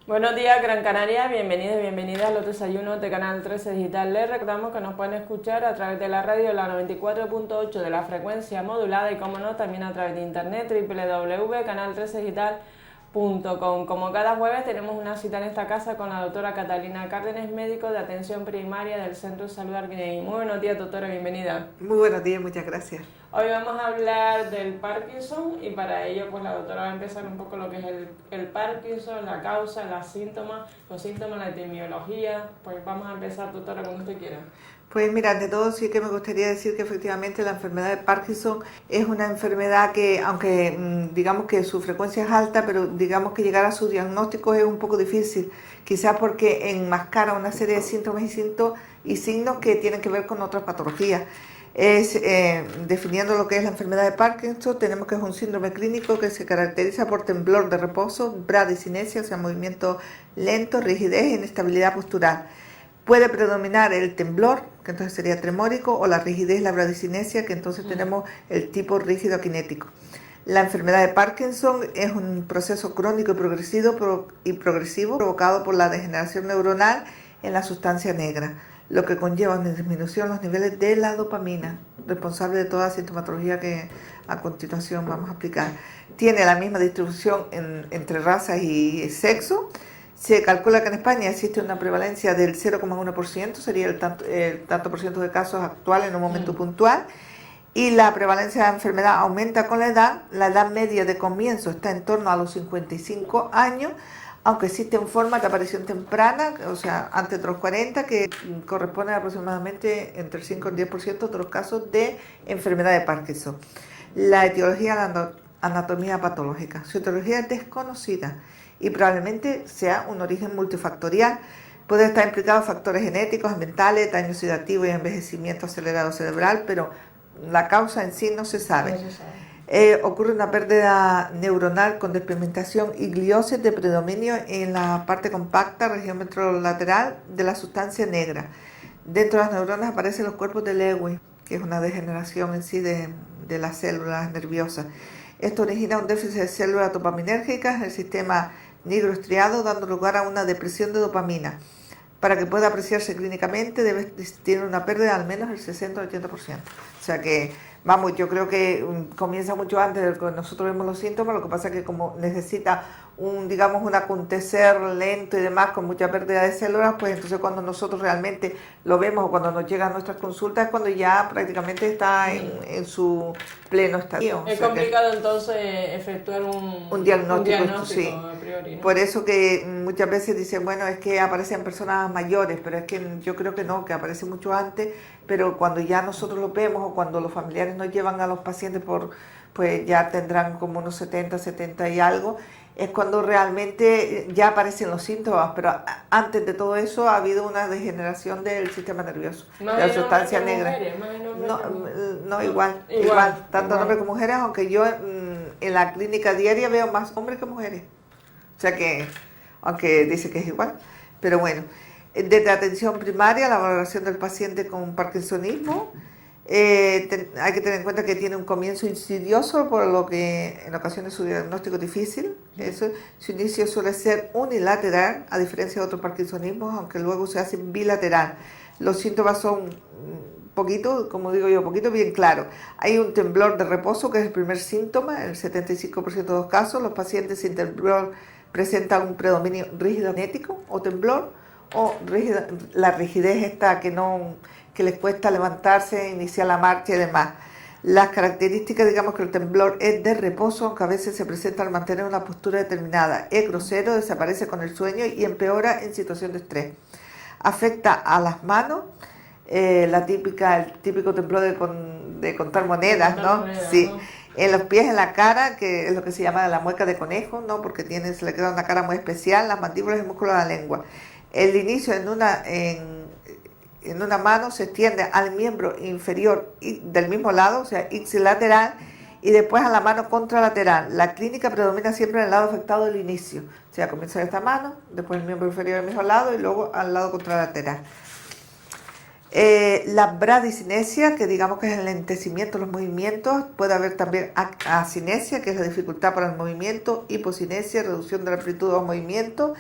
Buenos días, Gran Canaria, bienvenidos y bienvenidas a los desayunos de Canal 13 Digital. Les recordamos que nos pueden escuchar a través de la radio, la 94.8 de la frecuencia modulada y, como no, también a través de internet, www.canal13digital.com. Como cada jueves tenemos una cita en esta casa con la doctora Catalina Cárdenas, médico de atención primaria del Centro de Salud Arguineguín. Muy buenos días, doctora, bienvenida. Muy buenos días, muchas gracias. Hoy vamos a hablar del Parkinson y para ello pues la doctora va a empezar un poco lo que es el Parkinson, la causa, los síntomas, la epidemiología. Pues vamos a empezar, doctora, cuando usted quiera. Pues mira, ante todo sí que me gustaría decir que efectivamente la enfermedad de Parkinson es una enfermedad que, aunque digamos que su frecuencia es alta, pero digamos que llegar a su diagnóstico es un poco difícil, quizás porque enmascara una serie de síntomas y signos que tienen que ver con otras patologías. Definiendo lo que es la enfermedad de Parkinson, tenemos que es un síndrome clínico que se caracteriza por temblor de reposo, bradicinesia, o sea, movimiento lento, rigidez e inestabilidad postural. Puede predominar el temblor, que entonces sería tremórico, o la rigidez, la bradicinesia, que entonces tenemos el tipo rígido kinético. La enfermedad de Parkinson es un proceso crónico y progresivo provocado por la degeneración neuronal en la sustancia negra, lo que conlleva una disminución en los niveles de la dopamina, responsable de toda la sintomatología que a continuación vamos a explicar. Tiene la misma distribución entre razas y sexo. Se calcula que en España existe una prevalencia del 0,1%, sería el tanto por ciento de casos actuales en un momento puntual, y la prevalencia de la enfermedad aumenta con la edad media de comienzo está en torno a los 55 años, aunque existen formas de aparición temprana, o sea, antes de los 40, que corresponden aproximadamente entre el 5 y el 10% de los casos de enfermedad de Parkinson. La etiología de la anatomía patológica. Su etiología es desconocida y probablemente sea un origen multifactorial. Puede estar implicado factores genéticos, ambientales, daño oxidativo y envejecimiento acelerado cerebral, pero la causa en sí no se sabe. Ocurre una pérdida neuronal con despigmentación y gliosis de predominio en la parte compacta, región ventrolateral de la sustancia negra. Dentro de las neuronas aparecen los cuerpos de Lewy, que es una degeneración en sí de las células nerviosas. Esto origina un déficit de células dopaminérgicas en el sistema nigroestriado, dando lugar a una depresión de dopamina. Para que pueda apreciarse clínicamente debe existir una pérdida de al menos el 60 o 80%. O sea que, vamos, yo creo que comienza mucho antes de que nosotros vemos los síntomas, lo que pasa es que como necesita un acontecer lento y demás, con mucha pérdida de células, pues entonces cuando nosotros realmente lo vemos o cuando nos llegan nuestras consultas es cuando ya prácticamente está en su pleno estadio. Es complicado entonces efectuar un diagnóstico sí. A priori, ¿no? Por eso que muchas veces dicen, bueno, es que aparecen personas mayores, pero es que yo creo que no, que aparece mucho antes, pero cuando ya nosotros lo vemos o cuando los familiares nos llevan a los pacientes pues ya tendrán como unos 70 y algo, es cuando realmente ya aparecen los síntomas, pero antes de todo eso ha habido una degeneración del sistema nervioso, de la sustancia negra. Igual, tanto hombres como mujeres, aunque yo en la clínica diaria veo más hombres que mujeres. O sea que, aunque dice que es igual, pero bueno. Desde atención primaria, la valoración del paciente con parkinsonismo, hay que tener en cuenta que tiene un comienzo insidioso, por lo que en ocasiones su diagnóstico es difícil. Su inicio suele ser unilateral, a diferencia de otros parkinsonismos, aunque luego se hace bilateral. Los síntomas son poquito bien claros. Hay un temblor de reposo, que es el primer síntoma, en el 75% de los casos. Los pacientes sin temblor presentan un predominio rígido kinético o temblor, o la rigidez esta que les cuesta levantarse, iniciar la marcha y demás. Las características, digamos que el temblor es de reposo, aunque a veces se presenta al mantener una postura determinada. Es grosero, desaparece con el sueño y empeora en situación de estrés. Afecta a las manos, el típico temblor de contar monedas, ¿no? Sí. En los pies, en la cara, que es lo que se llama la mueca de conejo, ¿no? Porque se le queda una cara muy especial, las mandíbulas y el músculo de la lengua. El inicio en una mano se extiende al miembro inferior del mismo lado, o sea, ipsilateral, y después a la mano contralateral. La clínica predomina siempre en el lado afectado del inicio, o sea, comienza esta mano, después el miembro inferior del mismo lado y luego al lado contralateral. La bradicinesia, que digamos que es el lentecimiento de los movimientos. Puede haber también acinesia, que es la dificultad para el movimiento, hipocinesia, reducción de la amplitud de los movimientos.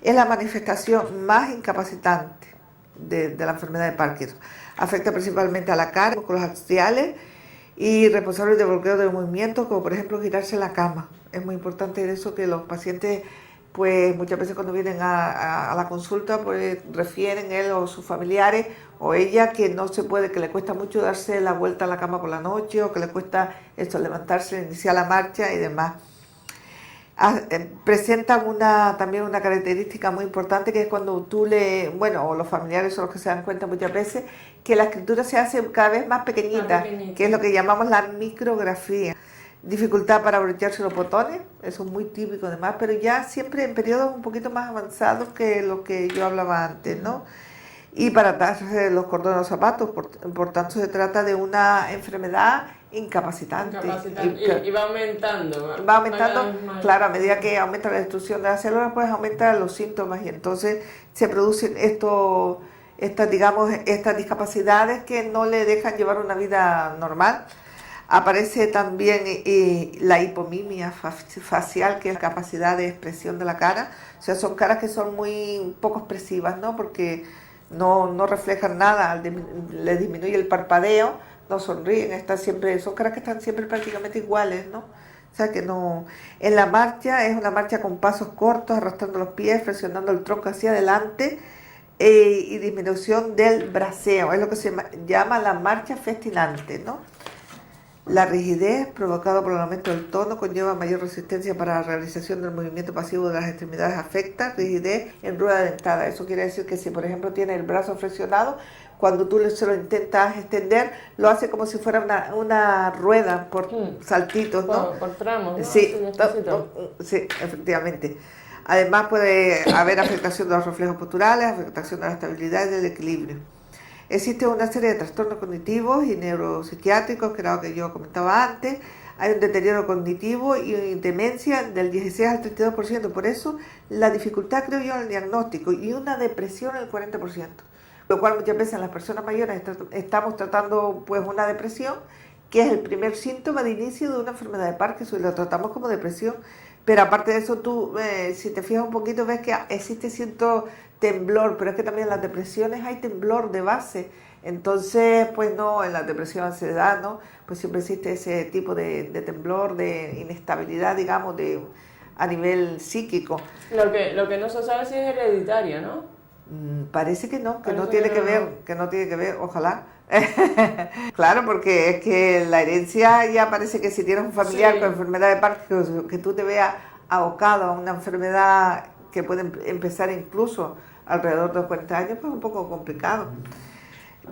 es la manifestación más incapacitante de la enfermedad de Parkinson. Afecta principalmente a la cara, con los axiales y responsables de bloqueo de movimientos, como por ejemplo girarse en la cama. Es muy importante eso, que los pacientes, pues muchas veces cuando vienen a la consulta, pues refieren él o sus familiares o ella que no se puede, que le cuesta mucho darse la vuelta a la cama por la noche, o que le cuesta esto, levantarse, iniciar la marcha y demás. Presentan también una característica muy importante, que es cuando tú o los familiares son los que se dan cuenta muchas veces, que la escritura se hace cada vez más pequeñita, que es lo que llamamos la micrografía. Dificultad para abrocharse los botones, eso es muy típico además, pero ya siempre en periodos un poquito más avanzados que lo que yo hablaba antes, ¿no? Y para atarse los cordones de los zapatos, por tanto se trata de una enfermedad incapacitante. Y va aumentando. Va aumentando, claro, a medida que aumenta la destrucción de las células, pues aumentan los síntomas y entonces se producen estas discapacidades que no le dejan llevar una vida normal. Aparece también la hipomimia facial, que es la capacidad de expresión de la cara. O sea, son caras que son muy poco expresivas, ¿no? Porque no reflejan nada, les disminuye el parpadeo, no sonríen, son caras que están siempre prácticamente iguales, ¿no? O sea que no. En la marcha es una marcha con pasos cortos, arrastrando los pies, flexionando el tronco hacia adelante y disminución del braceo. Es lo que se llama la marcha festinante, ¿no? La rigidez provocada por el aumento del tono conlleva mayor resistencia para la realización del movimiento pasivo de las extremidades. Afecta rigidez en rueda dentada. Eso quiere decir que si por ejemplo tiene el brazo flexionado, cuando tú se lo intentas extender, lo hace como si fuera una rueda por saltitos, ¿no? Por tramos, ¿no? Sí, sí, efectivamente. Además puede haber afectación de los reflejos posturales, afectación de la estabilidad y del equilibrio. Existe una serie de trastornos cognitivos y neuropsiquiátricos, que era lo que yo comentaba antes. Hay un deterioro cognitivo y demencia del 16 al 32%. Por eso la dificultad, creo yo, en el diagnóstico, y una depresión el 40%. Lo cual muchas veces en las personas mayores estamos tratando pues una depresión, que es el primer síntoma de inicio de una enfermedad de Parkinson, y lo tratamos como depresión. Pero aparte de eso, tú, si te fijas un poquito, ves que existe cierto temblor, pero es que también en las depresiones hay temblor de base. Entonces, pues no, en la depresión, ansiedad, ¿no? Pues siempre existe ese tipo de temblor, de inestabilidad, digamos, a nivel psíquico. Lo que no se sabe si es hereditario, ¿no? Parece que no, que no tiene que ver, ojalá. Claro, porque es que la herencia ya parece que si tienes un familiar con enfermedad de Parkinson, que tú te veas abocado a una enfermedad que puede empezar incluso alrededor de los 40 años, pues es un poco complicado.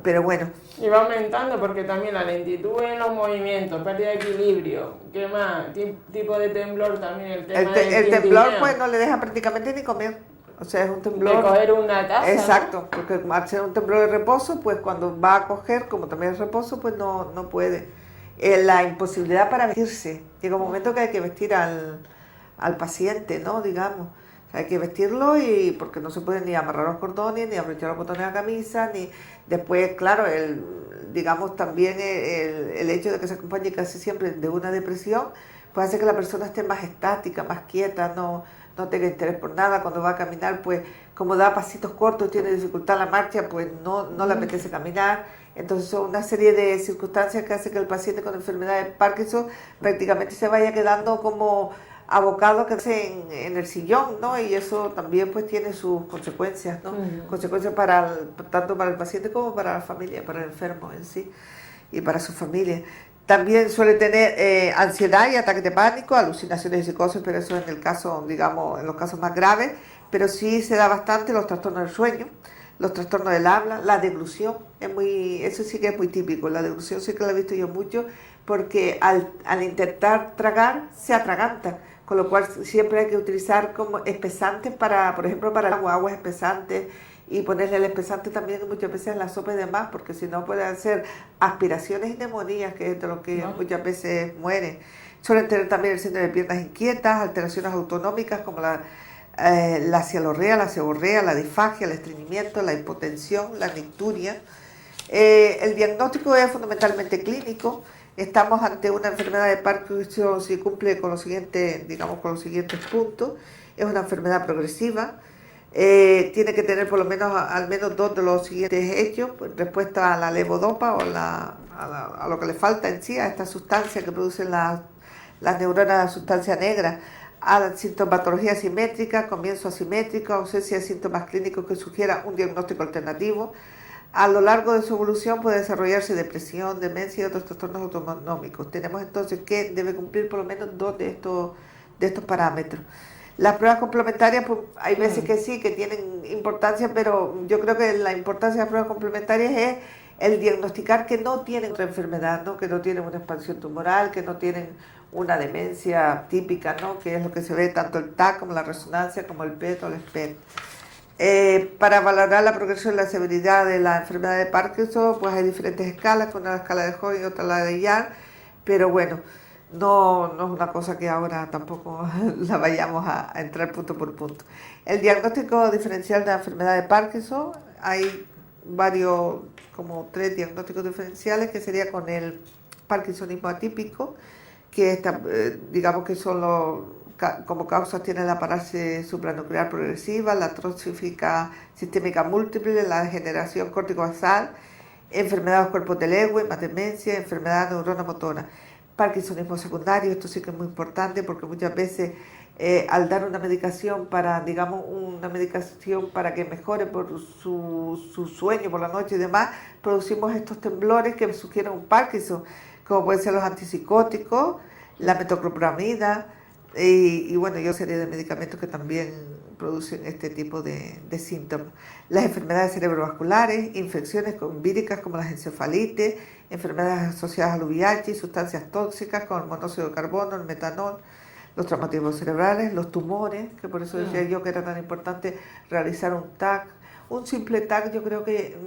Pero bueno. Y va aumentando porque también la lentitud en los movimientos, pérdida de equilibrio, ¿qué más? Tipo de temblor también, el tema el temblor pues no le deja prácticamente ni comer. O sea, es un temblor. De coger una taza. Exacto, ¿no? porque al ser un temblor de reposo, pues cuando va a coger, como también es reposo, pues no puede. La imposibilidad para vestirse. Llega un momento que hay que vestir al paciente, ¿no? Digamos. Hay que vestirlo, y porque no se puede ni amarrar los cordones, ni abrochar los botones de la camisa, ni después, claro, digamos también el hecho de que se acompañe casi siempre de una depresión, pues hace que la persona esté más estática, más quieta, no tenga interés por nada. Cuando va a caminar, pues como da pasitos cortos, tiene dificultad en la marcha, pues no le apetece caminar. Entonces son una serie de circunstancias que hace que el paciente con enfermedad de Parkinson prácticamente se vaya quedando como abocado a quedarse en el sillón, ¿no? Y eso también pues tiene sus consecuencias, ¿no? Consecuencias tanto para el paciente como para la familia, para el enfermo en sí y para su familia. También suele tener ansiedad y ataques de pánico, alucinaciones y psicosis, pero eso en el caso, digamos, en los casos más graves. Pero sí se da bastante los trastornos del sueño, los trastornos del habla, la deglución, eso sí que es muy típico. La deglución sí que la he visto yo mucho, porque al intentar tragar se atraganta, con lo cual siempre hay que utilizar como espesantes por ejemplo, para el aguas espesantes, y ponerle el espesante también muchas veces en la sopa y demás, porque si no puede hacer aspiraciones y neumonías, que es de lo que muchas veces mueren. Suelen tener también el síndrome de piernas inquietas, alteraciones autonómicas como la cialorrea, la seborrea, la disfagia, el estreñimiento, la hipotensión, la nicturia. El diagnóstico es fundamentalmente clínico. Estamos ante una enfermedad de Parkinson si cumple con los siguientes puntos. Es una enfermedad progresiva. Tiene que tener por lo menos al menos 2 de los siguientes hechos, pues, respuesta a la levodopa o a lo que le falta en sí, a esta sustancia que producen las neuronas, de sustancia negra, a la sintomatología asimétrica, comienzo asimétrico, ausencia de síntomas clínicos que sugiera un diagnóstico alternativo. A lo largo de su evolución puede desarrollarse depresión, demencia y otros trastornos autonómicos. Tenemos entonces que debe cumplir por lo menos 2 de estos parámetros. Las pruebas complementarias, pues hay veces que sí, que tienen importancia, pero yo creo que la importancia de las pruebas complementarias es el diagnosticar que no tienen otra enfermedad, ¿no? Que no tienen una expansión tumoral, que no tienen una demencia típica, ¿no? Que es lo que se ve tanto el TAC como la resonancia, como el PET o el SPECT. Para valorar la progresión y la severidad de la enfermedad de Parkinson, pues hay diferentes escalas, una la escala de Hoy y otra la de Young, pero bueno, no es una cosa que ahora tampoco la vayamos a entrar punto por punto. El diagnóstico diferencial de la enfermedad de Parkinson, hay varios, como 3 diagnósticos diferenciales, que sería con el parkinsonismo atípico, que digamos que son como causas tiene la parálisis supranuclear progresiva, la atrófica sistémica múltiple, la degeneración córtico-basal, enfermedad de los cuerpos de Lewy, más demencia, enfermedad de neurona motora. Parkinsonismo secundario, esto sí que es muy importante porque muchas veces al dar una medicación para que mejore por su sueño por la noche y demás, producimos estos temblores que sugieren un Parkinson, como pueden ser los antipsicóticos, la metoclopramida y bueno, y otra serie de medicamentos que también producen este tipo de síntomas. Las enfermedades cerebrovasculares, infecciones víricas como las encefalitis, enfermedades asociadas al VIH, sustancias tóxicas como el monóxido de carbono, el metanol, los traumatismos cerebrales, los tumores, que por eso decía yo que era tan importante realizar un TAC. Un simple TAC yo creo que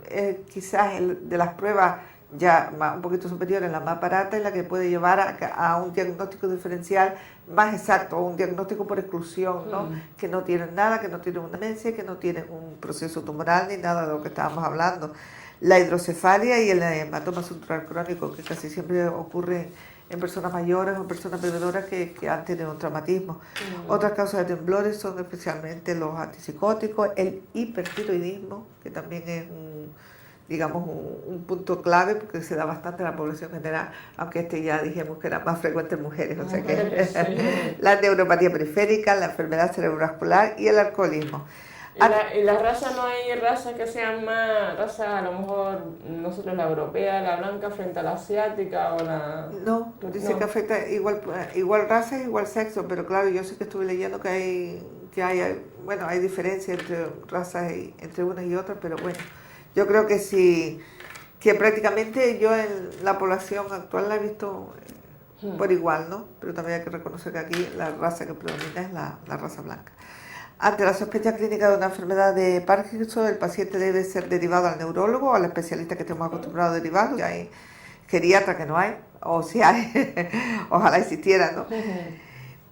es quizás de las pruebas ya un poquito superior, en la más barata, y la que puede llevar a un diagnóstico diferencial más exacto, o un diagnóstico por exclusión, ¿no? Que no tienen nada, que no tienen una demencia, que no tienen un proceso tumoral ni nada de lo que estábamos hablando. La hidrocefalia y el hematoma subdural crónico, que casi siempre ocurre en personas mayores o en personas bebedoras que han tenido un traumatismo. Otras causas de temblores son especialmente los antipsicóticos, el hipertiroidismo, que también es un punto clave porque se da bastante en la población general, aunque ya dijimos que era más frecuente en mujeres, o sea que sí. La neuropatía periférica, la enfermedad cerebrovascular y el alcoholismo. ¿Y la raza, no hay razas que sean más razas, a lo mejor nosotros la europea, la blanca frente a la asiática o la...? No, dice que afecta igual raza, igual sexo, pero claro, yo sí que estuve leyendo que hay diferencia entre razas entre unas y otras, pero bueno, yo creo que sí, que prácticamente yo en la población actual la he visto por igual, ¿no? Pero también hay que reconocer que aquí la raza que predomina es la raza blanca. Ante la sospecha clínica de una enfermedad de Parkinson, el paciente debe ser derivado al neurólogo o al especialista que estemos acostumbrados a derivarlo. Si hay geriatra, que no hay, o si hay, ojalá existiera, ¿no?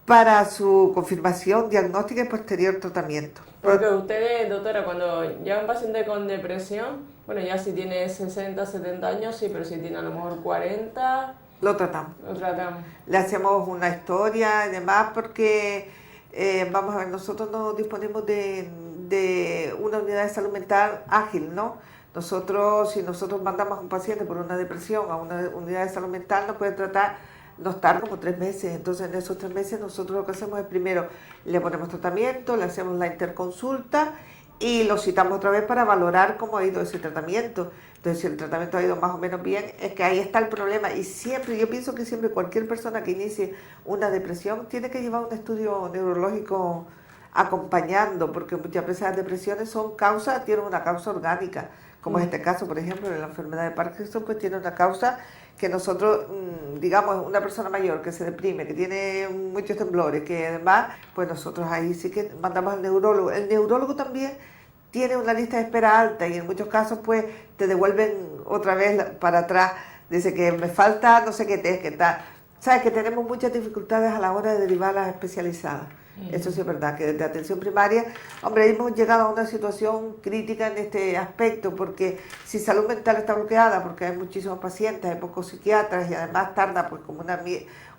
Para su confirmación diagnóstica y posterior tratamiento. Porque ustedes, doctora, cuando llega un paciente con depresión, bueno, ya si tiene 60, 70 años, sí, pero si tiene a lo mejor 40... Lo tratamos. tratamos. Le hacemos una historia y demás porque... vamos a ver, nosotros no disponemos de una unidad de salud mental ágil, ¿no? Si nosotros mandamos a un paciente por una depresión a una unidad de salud mental, nos tarda como 3 meses. Entonces, en esos 3 meses nosotros lo que hacemos es primero le ponemos tratamiento, le hacemos la interconsulta y lo citamos otra vez para valorar cómo ha ido ese tratamiento. Entonces, si el tratamiento ha ido más o menos bien, es que ahí está el problema. Y siempre, yo pienso que siempre cualquier persona que inicie una depresión tiene que llevar un estudio neurológico acompañando, porque muchas veces las depresiones tienen una causa orgánica, como es este caso, por ejemplo, de la enfermedad de Parkinson, pues tiene una causa que nosotros, digamos, una persona mayor que se deprime, que tiene muchos temblores, que además, pues nosotros ahí sí que mandamos al neurólogo. El neurólogo también tiene una lista de espera alta y en muchos casos pues te devuelven otra vez para atrás, dice que me falta no sé qué test, qué tal. Sabes que tenemos muchas dificultades a la hora de derivar a las especializadas. Eso sí es verdad, que desde atención primaria, hombre, hemos llegado a una situación crítica en este aspecto, porque si salud mental está bloqueada, porque hay muchísimos pacientes, hay pocos psiquiatras y además tarda pues como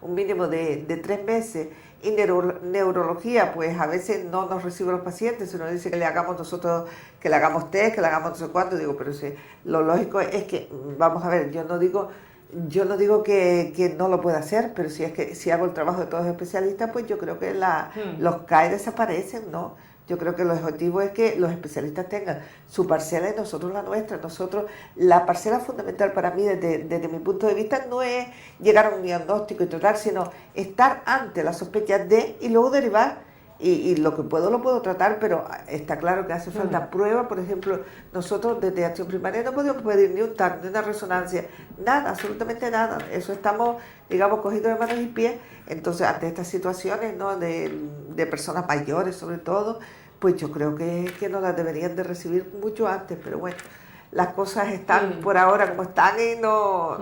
un mínimo de 3 meses, y neurología pues a veces no nos recibe los pacientes, se nos dice que le hagamos nosotros, que le hagamos test, que le hagamos no sé cuánto, digo, pero sí, lo lógico es que, vamos a ver, yo no digo que no lo pueda hacer, pero si es que si hago el trabajo de todos los especialistas, pues yo creo que los CAE desaparecen, ¿no? Yo creo que el objetivo es que los especialistas tengan su parcela y nosotros la nuestra. Nosotros, la parcela fundamental para mí, desde mi punto de vista, no es llegar a un diagnóstico y tratar, sino estar ante la sospecha de y luego derivar. Y lo que puedo lo puedo tratar, pero está claro que hace falta prueba. Por ejemplo, nosotros desde Acción Primaria no podemos pedir ni un TAC, ni una resonancia, nada, absolutamente nada. Eso estamos, digamos, cogidos de manos y pies. Entonces, ante estas situaciones, ¿no?, de personas mayores sobre todo, pues yo creo que no las deberían de recibir mucho antes, pero bueno, las cosas están por ahora como están y no...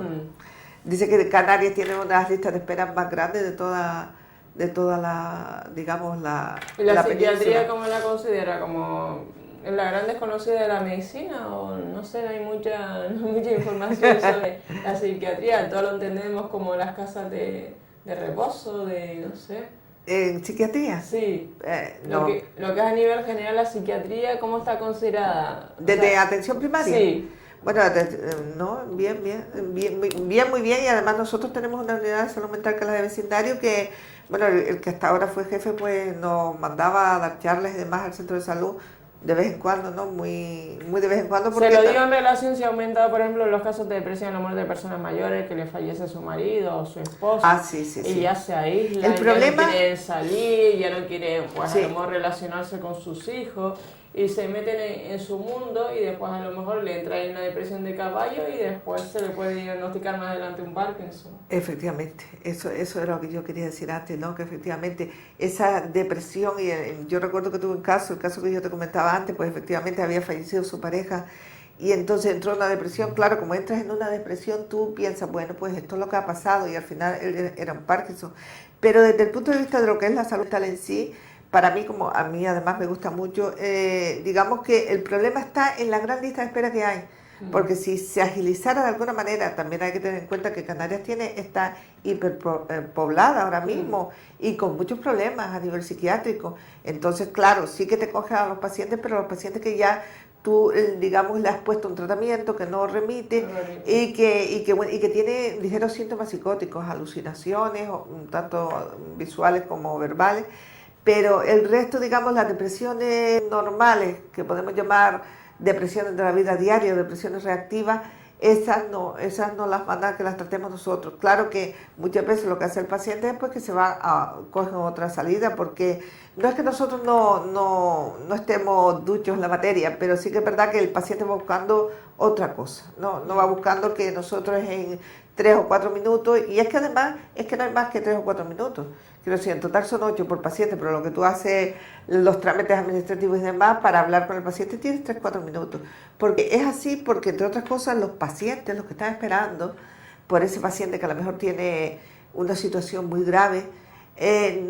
Dice que Canarias tiene unas listas de espera más grandes de toda la, digamos, ¿Y la península. psiquiatría cómo la considera? ¿Como la gran desconocida de la medicina? O no sé, no hay mucha información sobre la psiquiatría. Todo lo entendemos como las casas de reposo, no sé. ¿En psiquiatría? Sí. No. Lo que es a nivel general la psiquiatría, ¿cómo está considerada? ¿Desde atención primaria? Sí. Bueno, no, bien, muy bien, y además nosotros tenemos una unidad de salud mental que es la de vecindario, que, bueno, el que hasta ahora fue jefe, pues nos mandaba a dar charlas y demás al centro de salud de vez en cuando, ¿no? Muy de vez en cuando. Se lo digo en relación si ha aumentado, por ejemplo, los casos de depresión, la muerte de personas mayores, que le fallece su marido o su esposo. Sí. Y ya se aíslan, el problema... ya no quieren salir, ya no quieren, pues, sí, a lo mejor relacionarse con sus hijos, y se meten en su mundo, y después a lo mejor le entra en una depresión de caballo, y después se le puede diagnosticar más adelante un Parkinson. Efectivamente, eso era lo que yo quería decir antes, ¿no? Que efectivamente esa depresión, y yo recuerdo que tuve el caso que yo te comentaba antes, pues efectivamente había fallecido su pareja, y entonces entró en una depresión. Claro, como entras en una depresión, tú piensas, bueno, pues esto es lo que ha pasado, y al final él era un Parkinson. Pero desde el punto de vista de lo que es la salud mental en sí, para mí, como a mí además me gusta mucho, digamos que el problema está en la gran lista de espera que hay. Porque si se agilizara de alguna manera, también hay que tener en cuenta que Canarias está hiperpoblada ahora mismo y con muchos problemas a nivel psiquiátrico. Entonces, claro, sí que te cogen a los pacientes, pero los pacientes que ya tú, digamos, le has puesto un tratamiento que no remite y que tiene ligeros síntomas psicóticos, alucinaciones, tanto visuales como verbales. Pero el resto, digamos, las depresiones normales, que podemos llamar depresiones de la vida diaria, depresiones reactivas, esas no las mandan a que las tratemos nosotros. Claro que muchas veces lo que hace el paciente es pues que se va a coger otra salida, porque no es que nosotros no estemos duchos en la materia, pero sí que es verdad que el paciente va buscando otra cosa, no va buscando que nosotros en 3 o 4 minutos, y es que además es que no hay más que 3 o 4 minutos. Quiero decir, en total son 8 por paciente, pero lo que tú haces, los trámites administrativos y demás, para hablar con el paciente tienes 3 o 4 minutos. Porque es así, porque entre otras cosas los pacientes, los que están esperando por ese paciente que a lo mejor tiene una situación muy grave,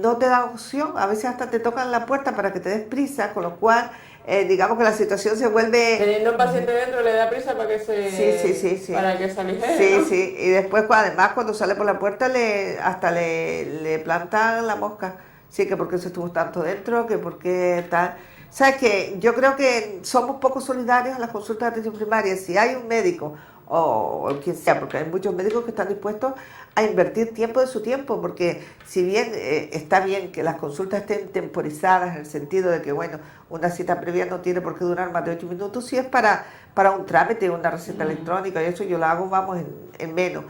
no te dan opción, a veces hasta te tocan la puerta para que te des prisa, con lo cual digamos que la situación se vuelve... Teniendo un paciente dentro le da prisa para que sí. Para que se aligere, ¿no? Sí, y después además cuando sale por la puerta hasta le plantan la mosca, sí, que porque se estuvo tanto dentro, que porque tal... ¿Sabes qué? Yo creo que somos poco solidarios en las consultas de atención primaria. Si hay un médico o quien sea, porque hay muchos médicos que están dispuestos a invertir tiempo de su tiempo, porque si bien está bien que las consultas estén temporizadas en el sentido de que, bueno, una cita previa no tiene por qué durar más de 8 minutos, si es para un trámite, una receta electrónica, y eso yo lo hago, vamos, en menos.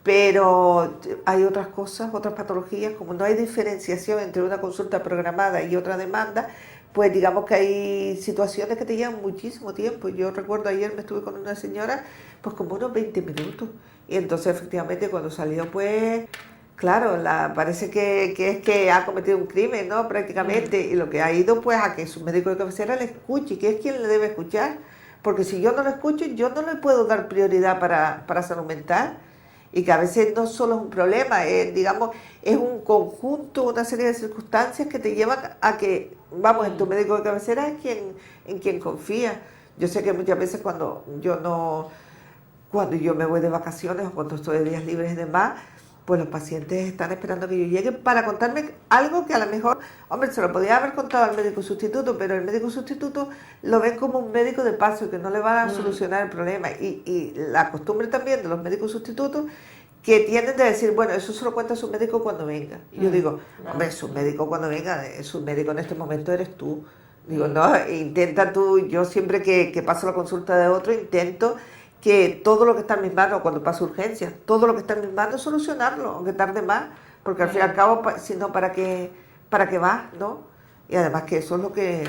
Pero hay otras cosas, otras patologías, como no hay diferenciación entre una consulta programada y otra demanda, pues digamos que hay situaciones que te llevan muchísimo tiempo. Yo recuerdo ayer me estuve con una señora, pues como unos 20 minutos, y entonces efectivamente cuando salió, pues claro, parece que es que ha cometido un crimen, ¿no? Prácticamente, y lo que ha ido pues a que su médico de cabecera le escuche, que es quien le debe escuchar, porque si yo no lo escucho, yo no le puedo dar prioridad para salud mental. y que a veces no solo es un problema, digamos, es un conjunto, una serie de circunstancias que te llevan a que, vamos, en tu médico de cabecera es en quien confía. Yo sé que muchas veces cuando yo me voy de vacaciones o cuando estoy de días libres y demás, pues los pacientes están esperando que yo llegue para contarme algo que a lo mejor, hombre, se lo podía haber contado al médico sustituto, pero el médico sustituto lo ven como un médico de paso y que no le va a solucionar el problema. Y la costumbre también de los médicos sustitutos que tienden a decir, bueno, eso se lo cuenta su médico cuando venga. Y yo digo, hombre, su médico cuando venga, su médico en este momento eres tú. Digo, no, intenta tú, yo siempre que paso la consulta de otro, intento que todo lo que está en mis manos, cuando paso urgencias, todo lo que está en mis manos, solucionarlo, aunque tarde más, porque al fin y al cabo, si no, ¿para qué vas, no? Y además que eso es lo que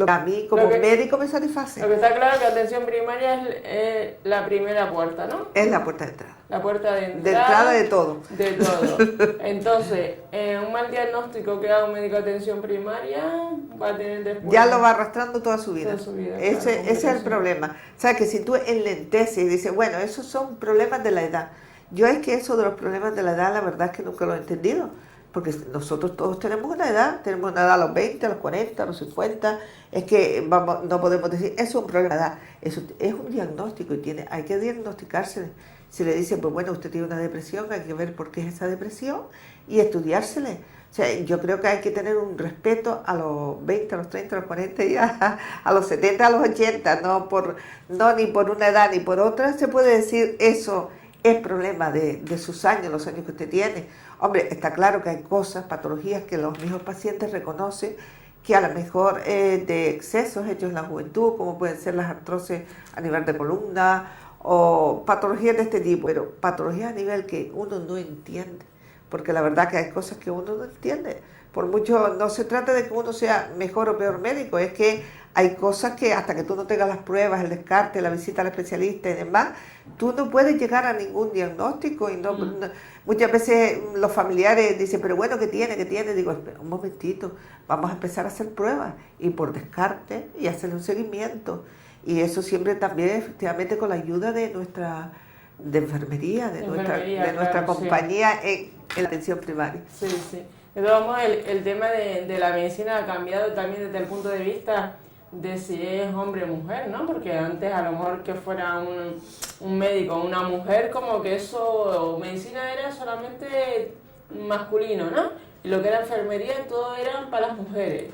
a mí como médico me satisface. Lo que está claro es que atención primaria es la primera puerta, ¿no? Es la puerta de entrada. La puerta de entrada. De entrada de todo. De todo. Entonces, un mal diagnóstico que haga un médico de atención primaria va a tener después... Ya lo va arrastrando toda su vida. Toda su vida, ese es el problema. O sea, que si tú enlenteces y dices, bueno, esos son problemas de la edad. Yo es que eso de los problemas de la edad, la verdad es que nunca lo he entendido. Porque nosotros todos tenemos una edad a los 20, a los 40, a los 50, es que no podemos decir, eso es un problema de edad, eso es un diagnóstico y hay que diagnosticarse. Si le dicen, pues bueno, usted tiene una depresión, hay que ver por qué es esa depresión y estudiársele. O sea, yo creo que hay que tener un respeto a los 20, a los 30, a los 40 y a los 70, a los 80, no ni por una edad ni por otra se puede decir eso es problema de sus años, los años que usted tiene. Hombre, está claro que hay cosas, patologías que los mismos pacientes reconocen que a lo mejor de excesos hechos en la juventud, como pueden ser las artrosis a nivel de columna o patologías de este tipo, pero patologías a nivel que uno no entiende, porque la verdad que hay cosas que uno no entiende. Por mucho, no se trata de que uno sea mejor o peor médico, es que hay cosas que hasta que tú no tengas las pruebas, el descarte, la visita al especialista y demás, tú no puedes llegar a ningún diagnóstico y muchas veces los familiares dicen, pero bueno, ¿qué tiene? Digo, espera un momentito, vamos a empezar a hacer pruebas y por descarte y hacerle un seguimiento. Y eso siempre también efectivamente con la ayuda de nuestra enfermería, de nuestra compañía en la atención primaria. Sí, sí. De todos modos, el tema de la medicina ha cambiado también desde el punto de vista de si es hombre o mujer, ¿no? Porque antes a lo mejor que fuera un médico o una mujer, como que eso, medicina era solamente masculino, ¿no? Y lo que era enfermería, todo eran para las mujeres,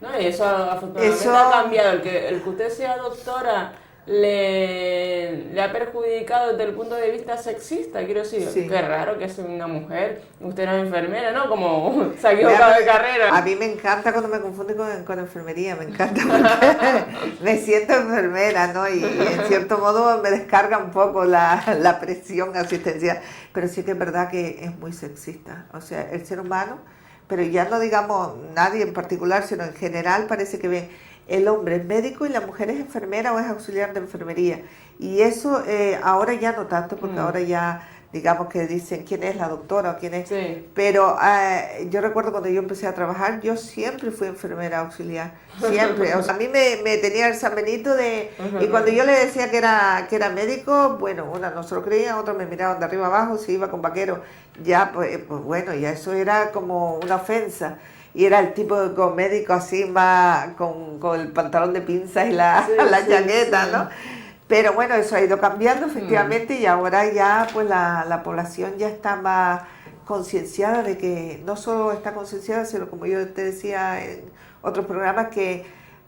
¿no? Y eso afortunadamente ha cambiado. El que usted sea doctora le ha perjudicado desde el punto de vista sexista, quiero decir, sí. Qué raro que sea una mujer, usted no es enfermera, ¿no? Como se ha equivocado de carrera. A mí me encanta cuando me confunden con enfermería, me encanta porque me siento enfermera, ¿no? Y en cierto modo me descarga un poco la presión asistencial, pero sí que es verdad que es muy sexista, o sea, el ser humano, pero ya no digamos nadie en particular, sino en general parece que ven el hombre es médico y la mujer es enfermera o es auxiliar de enfermería. Y eso ahora ya no tanto, porque ahora ya digamos que dicen quién es la doctora o quién es. Sí. Pero yo recuerdo cuando yo empecé a trabajar, yo siempre fui enfermera auxiliar, siempre. O sea, a mí me tenía el San Benito de... Y cuando yo le decía que era médico, bueno, una no se lo creía, otros me miraban de arriba abajo, si iba con vaquero, ya pues bueno, ya eso era como una ofensa. Y era el tipo de médico así más con el pantalón de pinzas y la chaqueta, ¿no? Pero bueno, eso ha ido cambiando efectivamente y ahora ya pues la población ya está más concienciada de que no solo está concienciada, sino como yo te decía en otros programas, que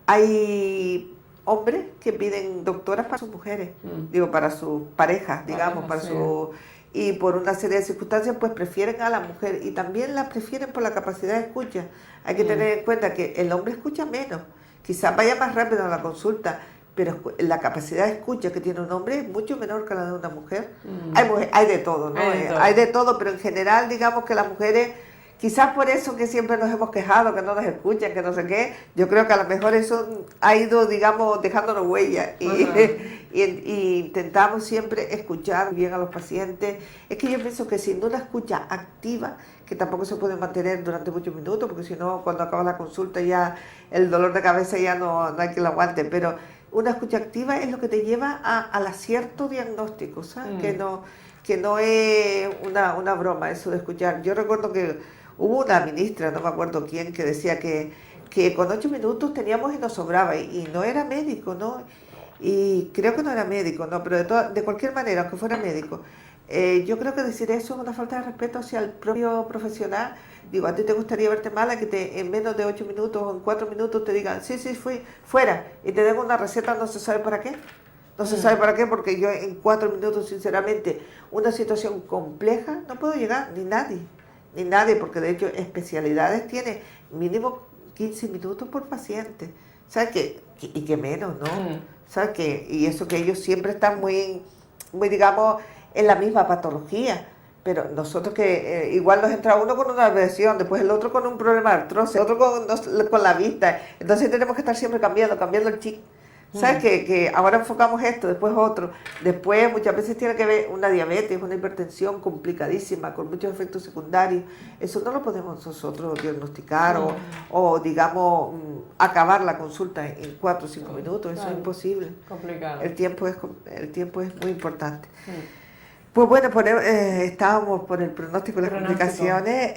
hay hombres que piden doctoras para sus mujeres, digo, para sus parejas, digamos, para su... Y por una serie de circunstancias pues prefieren a la mujer y también la prefieren por la capacidad de escucha. Hay que tener en cuenta que el hombre escucha menos, quizás vaya más rápido a la consulta, pero la capacidad de escucha que tiene un hombre es mucho menor que la de una mujer. Hay de todo, ¿no? Hay de todo, pero en general digamos que las mujeres, quizás por eso que siempre nos hemos quejado, que no nos escuchan, que no sé qué, yo creo que a lo mejor eso ha ido, digamos, dejándonos huella y intentamos siempre escuchar bien a los pacientes. Es que yo pienso que sin una escucha activa, que tampoco se puede mantener durante muchos minutos, porque si no, cuando acaba la consulta ya el dolor de cabeza ya no hay que lo aguante, pero una escucha activa es lo que te lleva al acierto diagnóstico, ¿sabes? que no es una broma eso de escuchar. Yo recuerdo que hubo una ministra, no me acuerdo quién, que decía que con 8 minutos teníamos y nos sobraba, y no era médico, ¿no? Y creo que no era médico, ¿no? Pero de cualquier manera, aunque fuera médico, yo creo que decir eso es una falta de respeto hacia el propio profesional. Digo, a ti te gustaría verte mala que en menos de 8 minutos o en 4 minutos te digan, sí, fui fuera, y te den una receta, no se sabe para qué. No se sabe para qué, porque yo en 4 minutos, sinceramente, una situación compleja, no puedo llegar, ni nadie, porque de hecho especialidades tiene mínimo 15 minutos por paciente. ¿Sabes qué? Y que menos, ¿no? ¿Sabes qué? Y eso que ellos siempre están muy, digamos, en la misma patología. Pero nosotros que igual nos entra uno con una lesión, después el otro con un problema de artrosis, otro con la vista. Entonces tenemos que estar siempre cambiando el chip. ¿Sabes? Que ahora enfocamos esto, después otro. Después muchas veces tiene que ver una diabetes, una hipertensión complicadísima, con muchos efectos secundarios. Eso no lo podemos nosotros diagnosticar o digamos, acabar la consulta en 4 o 5 minutos. Eso es imposible. Complicado. El tiempo es muy importante. Pues bueno, estábamos por el pronóstico y las complicaciones.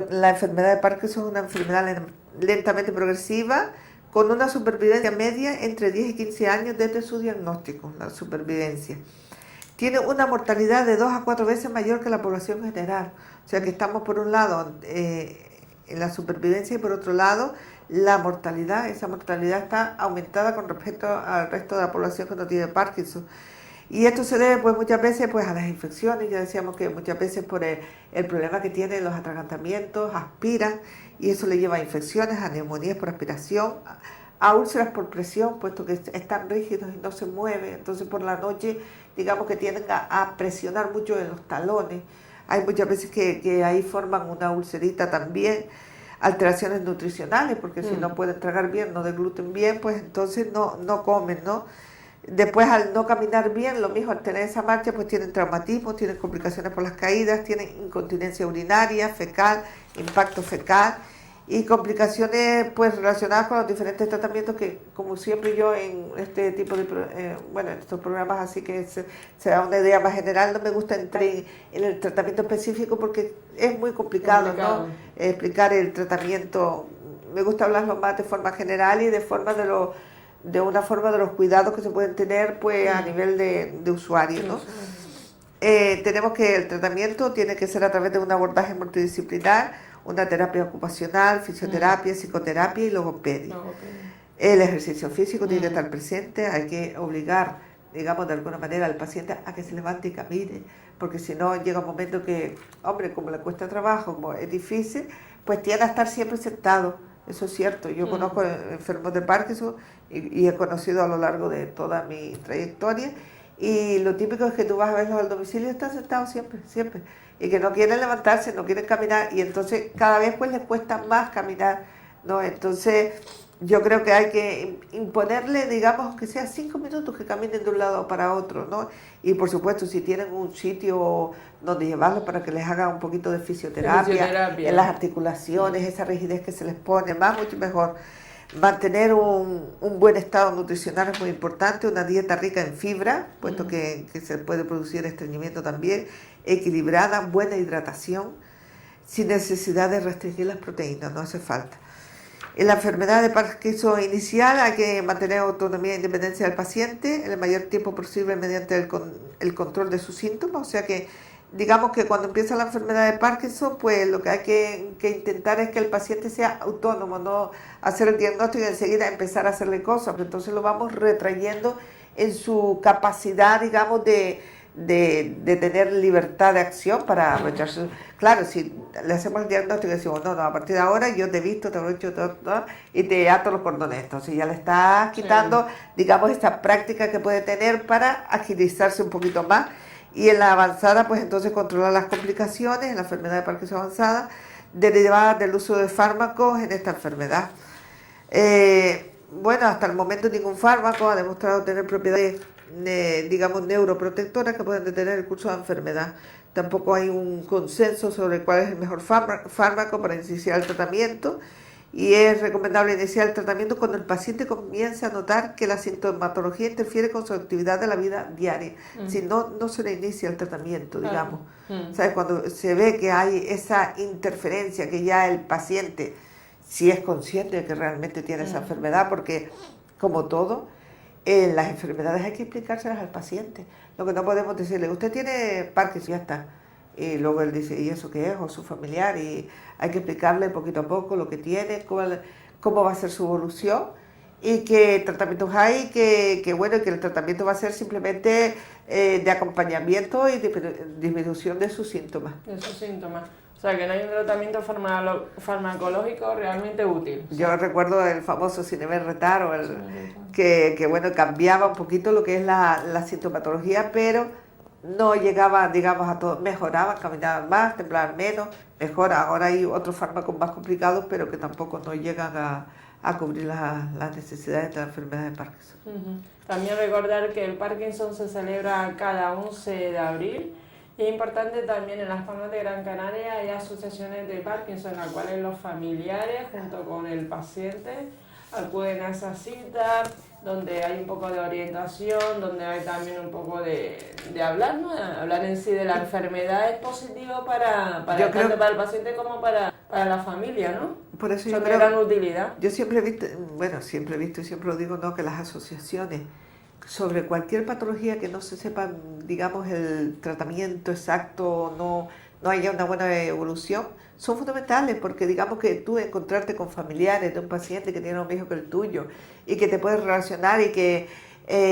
La enfermedad de Parkinson es una enfermedad lentamente progresiva, con una supervivencia media entre 10 y 15 años desde su diagnóstico, la supervivencia. Tiene una mortalidad de 2 a 4 veces mayor que la población general. O sea que estamos por un lado en la supervivencia y por otro lado la mortalidad. Esa mortalidad está aumentada con respecto al resto de la población que no tiene Parkinson. Y esto se debe pues muchas veces pues a las infecciones. Ya decíamos que muchas veces por el problema que tienen los atragantamientos, aspiran, y eso le lleva a infecciones, a neumonías por aspiración, a úlceras por presión, puesto que están rígidos y no se mueven. Entonces por la noche, digamos que tienden a presionar mucho en los talones. Hay muchas veces que ahí forman una ulcerita también. Alteraciones nutricionales, porque si no pueden tragar bien, no degluten bien, pues entonces no comen, ¿no? Después, al no caminar bien, lo mismo, al tener esa marcha, pues tienen traumatismos, tienen complicaciones por las caídas, tienen incontinencia urinaria, fecal, impacto fecal y complicaciones pues relacionadas con los diferentes tratamientos que, como siempre yo en este tipo de, en estos programas, así que se da una idea más general, no me gusta entrar en el tratamiento específico porque es muy complicado, ¿no? Explicar el tratamiento. Me gusta hablarlo más de forma general y de una forma de los cuidados que se pueden tener pues a nivel de usuario, ¿no? Tenemos que el tratamiento tiene que ser a través de un abordaje multidisciplinar, una terapia ocupacional, fisioterapia, psicoterapia y logopedia. El ejercicio físico tiene que estar presente, hay que obligar, digamos, de alguna manera al paciente a que se levante y camine, porque si no llega un momento que, hombre, como le cuesta trabajo, como es difícil, pues tiende a estar siempre sentado. Eso es cierto, yo conozco enfermos de Parkinson y he conocido a lo largo de toda mi trayectoria, y lo típico es que tú vas a verlos al domicilio y están sentados siempre, y que no quieren levantarse, no quieren caminar, y entonces cada vez pues les cuesta más caminar, ¿no? Entonces yo creo que hay que imponerle, digamos, aunque sea 5 minutos que caminen de un lado para otro, ¿no? Y por supuesto, si tienen un sitio donde llevarlos para que les haga un poquito de fisioterapia en las articulaciones, esa rigidez que se les pone, mucho mejor. Mantener un buen estado nutricional es muy importante, una dieta rica en fibra, puesto que se puede producir estreñimiento también, equilibrada, buena hidratación, sin necesidad de restringir las proteínas, no hace falta. En la enfermedad de Parkinson inicial hay que mantener autonomía e independencia del paciente en el mayor tiempo posible mediante el control de sus síntomas. O sea que, digamos que cuando empieza la enfermedad de Parkinson, pues lo que hay que intentar es que el paciente sea autónomo, no hacer el diagnóstico y enseguida empezar a hacerle cosas, porque entonces lo vamos retrayendo en su capacidad, digamos, de tener libertad de acción para aprovechar su... Claro, si le hacemos el diagnóstico y decimos, no, a partir de ahora yo te he visto, te he hecho todo, y te ato los cordones, entonces ya le estás quitando, digamos, esta práctica que puede tener para agilizarse un poquito más, y en la avanzada, pues entonces controlar las complicaciones en la enfermedad de Parkinson avanzada, derivadas del uso de fármacos en esta enfermedad. Bueno, hasta el momento ningún fármaco ha demostrado tener propiedades, digamos, neuroprotectoras que pueden detener el curso de la enfermedad. Tampoco hay un consenso sobre cuál es el mejor fármaco para iniciar el tratamiento, y es recomendable iniciar el tratamiento cuando el paciente comience a notar que la sintomatología interfiere con su actividad de la vida diaria. Si no, no se le inicia el tratamiento, digamos. ¿Sabes? Cuando se ve que hay esa interferencia, que ya el paciente, si es consciente de que realmente tiene esa enfermedad, porque como todo, las enfermedades hay que explicárselas al paciente. Lo que no podemos decirle, usted tiene Parkinson, ya está. Y luego él dice, ¿y eso qué es? O su familiar, y hay que explicarle poquito a poco lo que tiene, cómo va a ser su evolución y qué tratamientos hay, que bueno, que el tratamiento va a ser simplemente de acompañamiento y disminución de sus síntomas. De sus síntomas. O sea, que no hay un tratamiento farmacológico realmente útil. Yo recuerdo el famoso Cinemer Retaro, que bueno, cambiaba un poquito lo que es la sintomatología, pero no llegaba, digamos, a todo, mejoraban, caminaban más, temblaban menos, mejora. Ahora hay otros fármacos más complicados, pero que tampoco no llegan a cubrir las necesidades de la enfermedad de Parkinson. También recordar que el Parkinson se celebra cada 11 de abril. Y es importante también en las Palmas de Gran Canaria hay asociaciones de Parkinson en las cuales los familiares junto con el paciente acuden a esa cita, donde hay un poco de orientación, donde hay también un poco de hablar, ¿no? Hablar en sí de la enfermedad es positivo tanto para el paciente como para la familia, ¿no? Por eso son de gran utilidad. Yo siempre he visto y siempre lo digo, ¿no? Que las asociaciones sobre cualquier patología que no se sepa, digamos, el tratamiento exacto, no haya una buena evolución, son fundamentales, porque digamos que tú encontrarte con familiares de un paciente que tiene lo mismo que el tuyo y que te puedes relacionar y que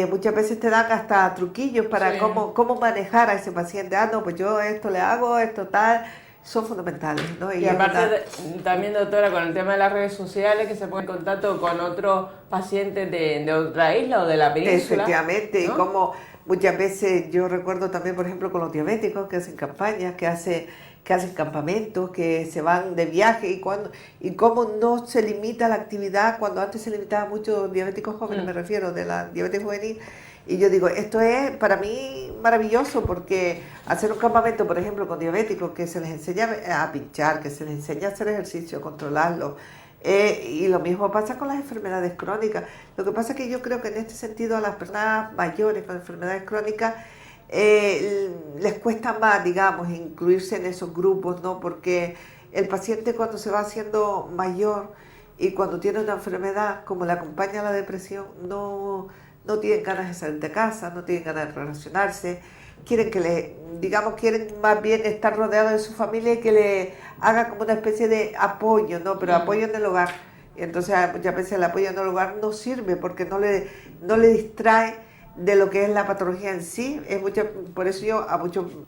muchas veces te dan hasta truquillos para cómo manejar a ese paciente. No, pues yo esto le hago, esto tal, son fundamentales, ¿no? Y aparte también, doctora, con el tema de las redes sociales, que se pone en contacto con otros pacientes de otra isla o de la península. Efectivamente, ¿no? Y como muchas veces yo recuerdo también, por ejemplo, con los diabéticos que hacen campañas, que hacen campamentos, que se van de viaje y cómo no se limita la actividad cuando antes se limitaba mucho diabéticos jóvenes, me refiero, de la diabetes juvenil. Y yo digo, esto es para mí maravilloso, porque hacer un campamento, por ejemplo, con diabéticos, que se les enseña a pinchar, que se les enseña a hacer ejercicio, controlarlo, y lo mismo pasa con las enfermedades crónicas. Lo que pasa es que yo creo que en este sentido a las personas mayores con enfermedades crónicas les cuesta más, digamos, incluirse en esos grupos, ¿no? Porque el paciente cuando se va haciendo mayor y cuando tiene una enfermedad como le acompaña la depresión, no tienen ganas de salir de casa, no tienen ganas de relacionarse, quieren quieren más bien estar rodeados de su familia y que le haga como una especie de apoyo, ¿no? Pero apoyo en el hogar. Y entonces muchas veces el apoyo en el hogar no sirve porque no le distrae de lo que es la patología en sí. Por eso yo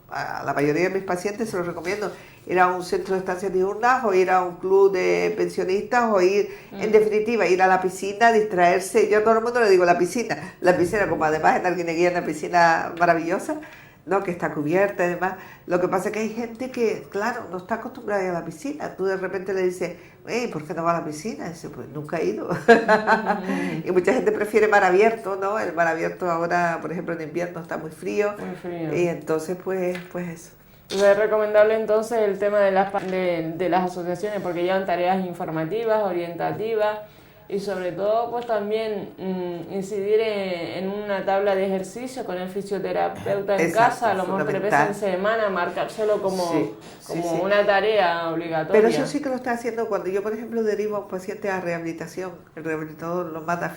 a la mayoría de mis pacientes se los recomiendo ir a un centro de estancias diurnas o ir a un club de pensionistas o ir, en definitiva, ir a la piscina, distraerse. Yo a todo el mundo le digo la piscina como además en Arguineguía es una piscina maravillosa, ¿no? Que está cubierta y demás. Lo que pasa es que hay gente que, claro, no está acostumbrada a ir a la piscina. Tú de repente le dices, ¿por qué no va a la piscina? Y dice, pues nunca he ido. Y mucha gente prefiere mar abierto, ¿no? El mar abierto ahora, por ejemplo, en invierno está muy frío. Muy frío. Y entonces, pues eso. Es recomendable entonces el tema de las asociaciones, porque llevan tareas informativas, orientativas, y sobre todo pues también incidir en una tabla de ejercicio con el fisioterapeuta en casa, a lo mejor 3 veces en semana, marcárselo como una tarea obligatoria. Pero eso sí que lo está haciendo cuando yo, por ejemplo, derivo a un paciente a rehabilitación. El rehabilitador lo manda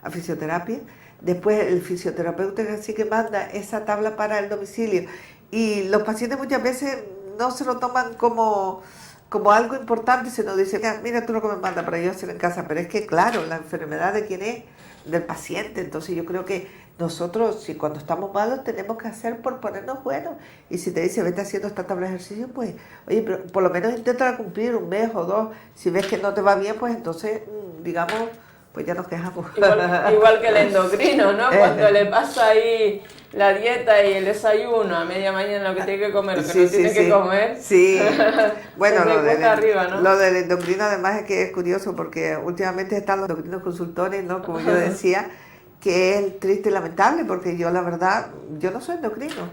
a fisioterapia. Después el fisioterapeuta sí que manda esa tabla para el domicilio. Y los pacientes muchas veces no se lo toman como algo importante, se nos dice, mira tú lo que me manda para yo hacer en casa, pero es que claro, la enfermedad de quién es, del paciente. Entonces yo creo que nosotros, si cuando estamos malos, tenemos que hacer por ponernos buenos, y si te dice, vete haciendo esta tabla de ejercicio, pues, oye, pero por lo menos intenta cumplir 1 mes o 2, si ves que no te va bien, pues entonces, digamos, pues ya nos quejamos. Igual que el endocrino, ¿no? Cuando le pasa ahí la dieta y el desayuno a media mañana, lo que tiene que comer, lo que no tiene que comer. Sí, bueno, ¿no? Lo del endocrino además es que es curioso porque últimamente están los endocrinos consultores, ¿no? Como yo decía, que es triste y lamentable, porque yo la verdad, yo no soy endocrino.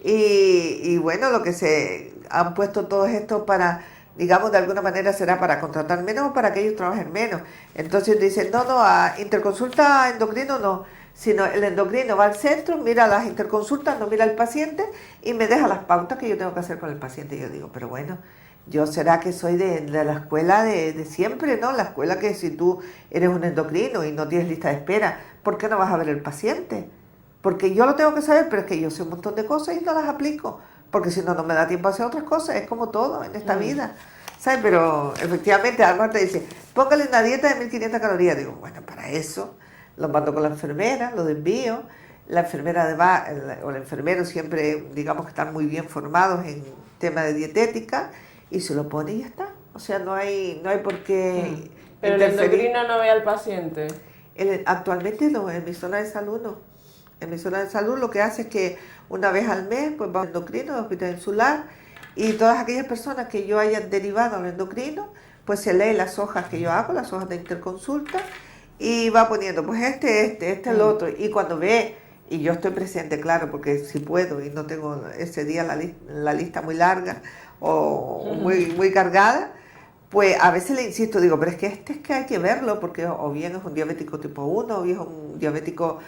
Y bueno, lo que se han puesto todo esto para digamos, de alguna manera será para contratar menos o para que ellos trabajen menos. Entonces dicen, no, a interconsulta endocrino no, sino el endocrino va al centro, mira las interconsultas, no mira al paciente y me deja las pautas que yo tengo que hacer con el paciente. Y yo digo, pero bueno, yo será que soy de la escuela de siempre, ¿no? La escuela que si tú eres un endocrino y no tienes lista de espera, ¿por qué no vas a ver el paciente? Porque yo lo tengo que saber, pero es que yo sé un montón de cosas y no las aplico, porque si no, no me da tiempo a hacer otras cosas, es como todo en esta vida, ¿sabes? Pero efectivamente, Alma te dice, póngale una dieta de 1500 calorías. Digo, bueno, para eso lo mando con la enfermera, lo envío. La enfermera además, o el enfermero siempre, digamos que están muy bien formados en tema de dietética, y se lo pone y ya está. O sea, no hay por qué Pero el endocrino no ve al paciente. Actualmente no, en mi zona de salud no. En mi zona de salud lo que hace es que una vez al mes pues va al endocrino, al hospital insular, y todas aquellas personas que yo haya derivado al endocrino, pues se lee las hojas que yo hago, las hojas de interconsulta, y va poniendo pues el otro, y cuando ve, y yo estoy presente, claro, porque si puedo y no tengo ese día la lista muy larga o muy cargada, pues a veces le insisto, digo, pero es que hay que verlo, porque o bien es un diabético tipo 1, o bien es un diabético.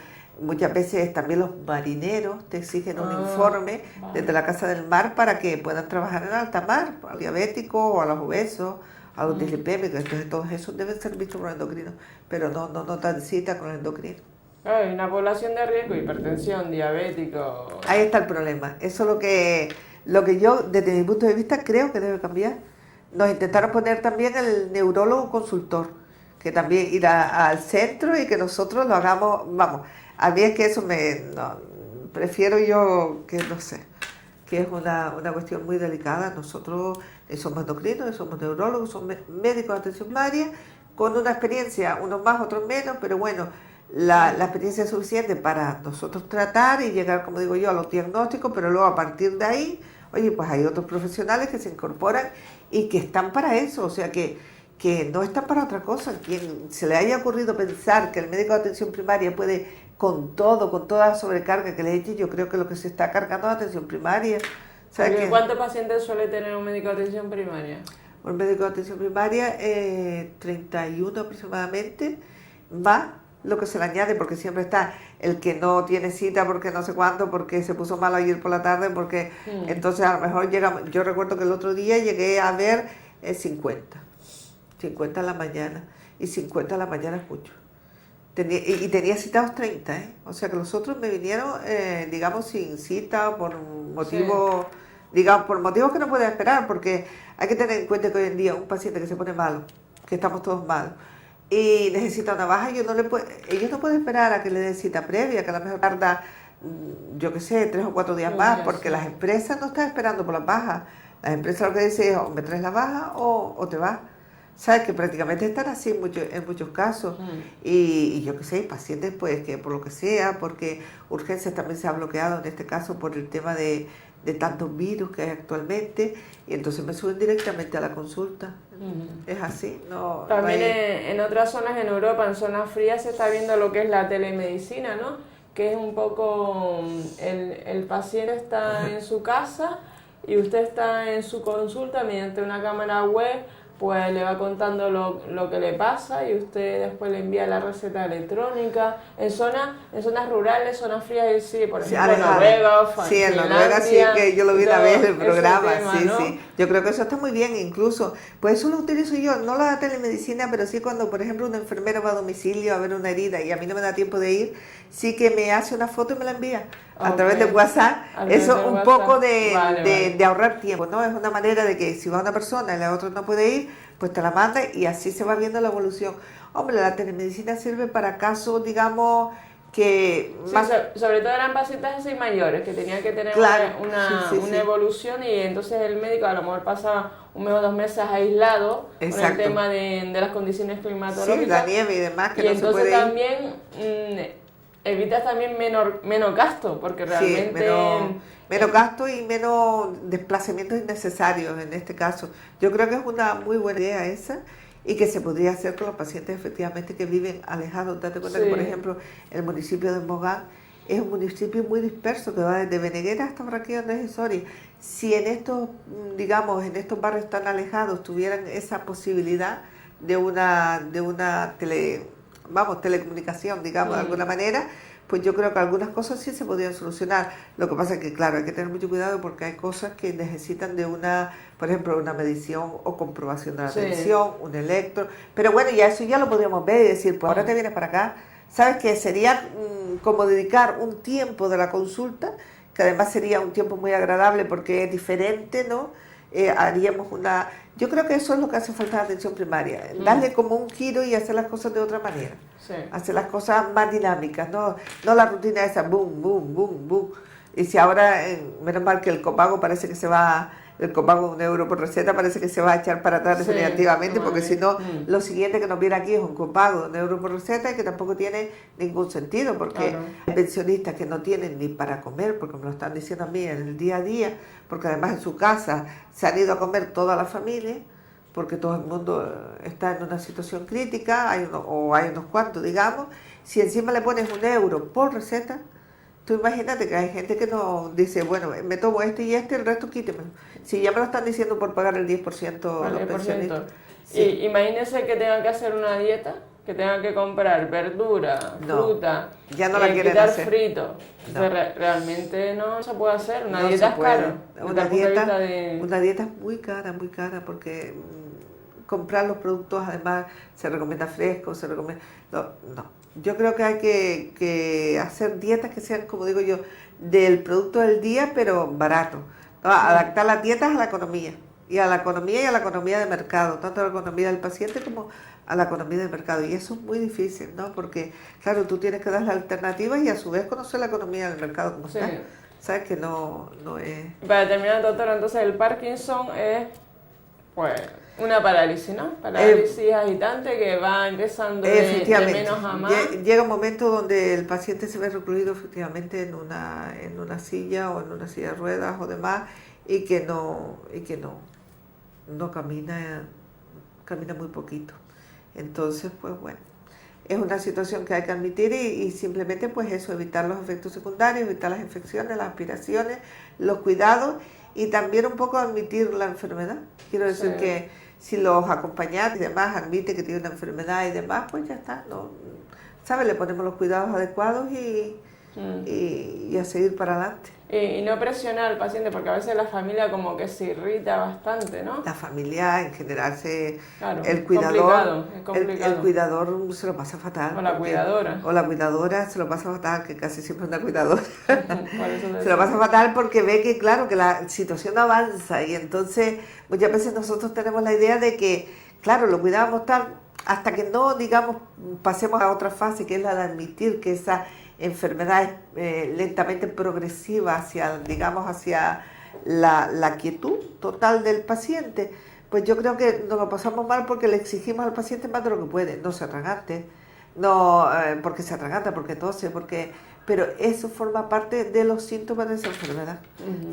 Muchas veces también los marineros te exigen un informe desde la Casa del Mar para que puedan trabajar en alta mar, al diabético o a los obesos, a los dislipémicos. Entonces todos esos deben ser vistos por el endocrino, pero no dan cita con el endocrino. Hay una población de riesgo, hipertensión, diabético. Ahí está el problema. Eso es lo que yo, desde mi punto de vista, creo que debe cambiar. Nos intentaron poner también el neurólogo consultor, que también ir al centro y que nosotros lo hagamos, vamos. A mí es que eso prefiero yo que no sé, que es una cuestión muy delicada. Nosotros somos endocrinos, somos neurólogos, somos médicos de atención primaria, con una experiencia, unos más, otros menos, pero bueno, la experiencia es suficiente para nosotros tratar y llegar, como digo yo, a los diagnósticos, pero luego a partir de ahí, oye, pues hay otros profesionales que se incorporan y que están para eso, o sea que no están para otra cosa. Quien se le haya ocurrido pensar que el médico de atención primaria puede con toda la sobrecarga que le eche, yo creo que lo que se está cargando es atención primaria. ¿Cuántos pacientes suele tener un médico de atención primaria? Un médico de atención primaria, 31 aproximadamente, va lo que se le añade, porque siempre está el que no tiene cita porque no sé cuánto, porque se puso mal ayer por la tarde, porque entonces a lo mejor llegamos. Yo recuerdo que el otro día llegué a ver 50 en la mañana, y 50 en la mañana es mucho. Tenía citados 30, ¿eh? O sea que los otros me vinieron, digamos, sin cita, por motivos, digamos, por motivos que no pueden esperar, porque hay que tener en cuenta que hoy en día un paciente que se pone malo, que estamos todos malos, y necesita una baja, ellos no pueden esperar a que le den cita previa, que a lo mejor tarda, yo qué sé, 3 o 4 días más, porque las empresas no están esperando por las bajas. Las empresas lo que dicen es, o me traes la baja o te vas. ¿Sabes? Que prácticamente están así en muchos casos. Y yo qué sé, hay pacientes pues que por lo que sea, porque urgencias también se ha bloqueado en este caso por el tema de tantos virus que hay actualmente, y entonces me suben directamente a la consulta. Es así. También en otras zonas en Europa, en zonas frías, se está viendo lo que es la telemedicina, ¿no? Que es un poco, el paciente está en su casa y usted está en su consulta mediante una cámara web, pues le va contando lo que le pasa y usted después le envía la receta electrónica. En zonas rurales, zonas frías, sí, por ejemplo, Noruega, sí, en Noruega sí, que yo lo vi una vez el programa, tema, sí, ¿no? Sí. Yo creo que eso está muy bien, incluso, pues eso lo utilizo yo, no la telemedicina, pero sí cuando, por ejemplo, un enfermero va a domicilio a ver una herida y a mí no me da tiempo de ir, sí que me hace una foto y me la envía a través de WhatsApp. Eso de un WhatsApp. Poco de ahorrar tiempo, ¿no? Es una manera de que si va una persona y la otra no puede ir, pues te la manda y así se va viendo la evolución. Hombre, la telemedicina sirve para casos, digamos, que... Sí, sobre todo eran pacientes así mayores, que tenían que tener una evolución, y entonces el médico a lo mejor pasaba 1 mes o 2 meses aislado. Exacto. Con el tema de las condiciones climatológicas. Sí, la nieve y demás, que y no se puede ir. Y entonces también evitas también menos gasto, porque realmente... Sí, menos gasto y menos desplazamientos innecesarios en este caso. Yo creo que es una muy buena idea esa, y que se podría hacer con los pacientes efectivamente que viven alejados. Date cuenta que, por ejemplo, el municipio de Mogán es un municipio muy disperso que va desde Beneguera hasta Barranquilla Andrés y Soria. Si en estos, digamos, en estos barrios tan alejados tuvieran esa posibilidad de una telecomunicación, digamos, de alguna manera, pues yo creo que algunas cosas sí se podrían solucionar. Lo que pasa es que, claro, hay que tener mucho cuidado porque hay cosas que necesitan de por ejemplo, una medición o comprobación de la tensión, un electro. Pero bueno, ya eso ya lo podríamos ver y decir, pues ahora te vienes para acá. ¿Sabes qué? Sería como dedicar un tiempo de la consulta, que además sería un tiempo muy agradable porque es diferente, ¿no? Haríamos Yo creo que eso es lo que hace falta en la atención primaria, darle como un giro y hacer las cosas de otra manera, hacer las cosas más dinámicas, no la rutina esa, boom, boom, boom, boom. Y si ahora, menos mal que el copago parece que se va, el copago de 1 euro por receta parece que se va a echar para atrás definitivamente, porque si no, lo siguiente que nos viene aquí es un copago de 1 euro por receta y que tampoco tiene ningún sentido, porque hay pensionistas que no tienen ni para comer, porque me lo están diciendo a mí en el día a día, porque además en su casa se han ido a comer toda la familia, porque todo el mundo está en una situación crítica, hay unos cuantos, digamos. Si encima le pones 1 euro por receta, tú imagínate que hay gente que no dice, bueno, me tomo este y este, el resto quítemelo. Si ya me lo están diciendo por pagar el 10% los pensionistas. Y imagínese que tengan que hacer una dieta, que tengan que comprar verdura, fruta, ya no la quieren hacer. Frito. No. Realmente no se puede hacer, una dieta es cara. Una dieta es muy cara, porque comprar los productos además se recomienda fresco, no. Yo creo que hay que hacer dietas que sean, como digo yo, del producto del día, pero barato. ¿No? Adaptar las dietas a la economía. Y a la economía de mercado, tanto a la economía del paciente como a la economía de mercado. Y eso es muy difícil, ¿no? Porque, claro, tú tienes que dar las alternativas y a su vez conocer la economía del mercado como está. Sabes que no es... Para terminar, doctora, entonces el Parkinson es, pues, una parálisis, ¿no? Parálisis agitante que va empezando de menos a más. Llega un momento donde el paciente se ve recluido efectivamente en una silla o en una silla de ruedas o demás y que no camina muy poquito. Entonces, pues bueno, es una situación que hay que admitir y simplemente pues eso, evitar los efectos secundarios, evitar las infecciones, las aspiraciones, los cuidados y también un poco admitir la enfermedad. Quiero decir que si los acompañantes y demás admiten que tiene una enfermedad y demás, pues ya está, ¿no? ¿Sabes? Le ponemos los cuidados adecuados y a seguir para adelante. Y no presionar al paciente, porque a veces la familia como que se irrita bastante, ¿no? La familia en general el cuidador se lo pasa fatal. O la cuidadora. O la cuidadora se lo pasa fatal, que casi siempre es una cuidadora. Se lo pasa fatal porque ve que, claro, que la situación avanza y entonces muchas veces nosotros tenemos la idea de que, claro, lo cuidamos tal, hasta que no, digamos, pasemos a otra fase, que es la de admitir que esa enfermedad es lentamente progresiva hacia la quietud total del paciente, pues yo creo que nos lo pasamos mal porque le exigimos al paciente más de lo que puede, no se atragante, no porque se atraganta, porque tose, pero eso forma parte de los síntomas de esa enfermedad.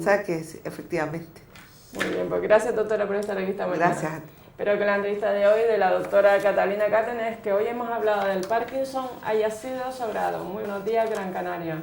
¿Sabes qué es? Efectivamente. Muy bien, pues gracias doctora por estar aquí esta mañana. Gracias. Espero que la entrevista de hoy de la doctora Catalina Cárdenas, que hoy hemos hablado del Parkinson, haya sido de su agrado. Muy buenos días, Gran Canaria.